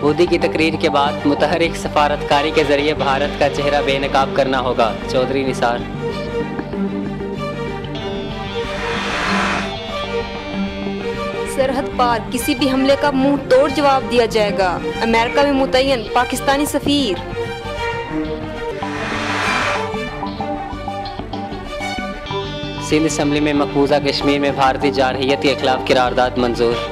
मोदी की तकरीर के बाद मुतहरिक सफारतकारी के जरिए भारत का चेहरा बेनकाब करना होगा, चौधरी निसार। सरहद पार किसी भी हमले का मुंह तोड़ जवाब दिया जाएगा, अमेरिका में मुतय्यन पाकिस्तानी सफीर। सिंध असम्बली में मकबूजा कश्मीर में भारतीय जारहियत के खिलाफ करारदाद मंजूर।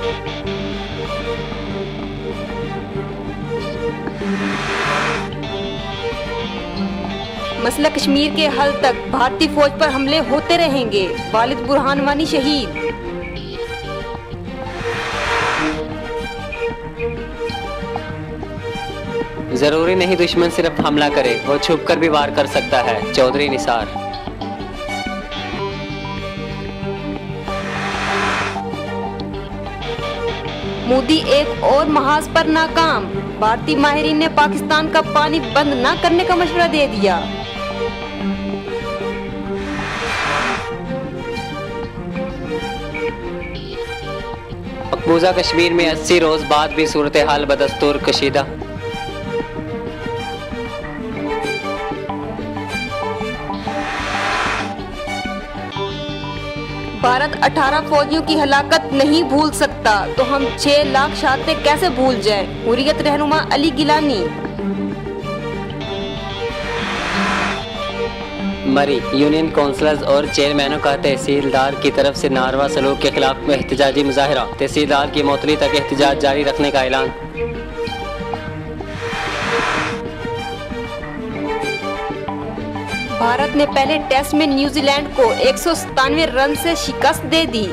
मसला कश्मीर के हल तक भारतीय फौज पर हमले होते रहेंगे, वालिद बुरहान वानी शहीद। जरूरी नहीं दुश्मन सिर्फ हमला करे, वो छुप कर भी वार कर सकता है, चौधरी निसार। मोदी एक और महाज पर नाकाम, भारतीय माहिरीन ने पाकिस्तान का पानी बंद न करने का मशवरा दे दिया। मकबूजा कश्मीर में 80 रोज बाद भी सूरत हाल बदस्तूर कशीदा। भारत 18 फौजियों की हलाकत नहीं भूल सकता, तो हम 6 लाख शहादतें कैसे भूल जाए, हुर्रियत रहनुमा अली गिलानी। मरी यूनियन काउंसलर्स और चेयरमैनों का तहसीलदार की तरफ से नारवा सलूक के खिलाफ एहतजाजी मुजाहरा, तहसीलदार की मौतली तक एहतजाज जारी रखने का ऐलान। भारत ने पहले टेस्ट में न्यूजीलैंड को 197 रन से शिकस्त दे दी।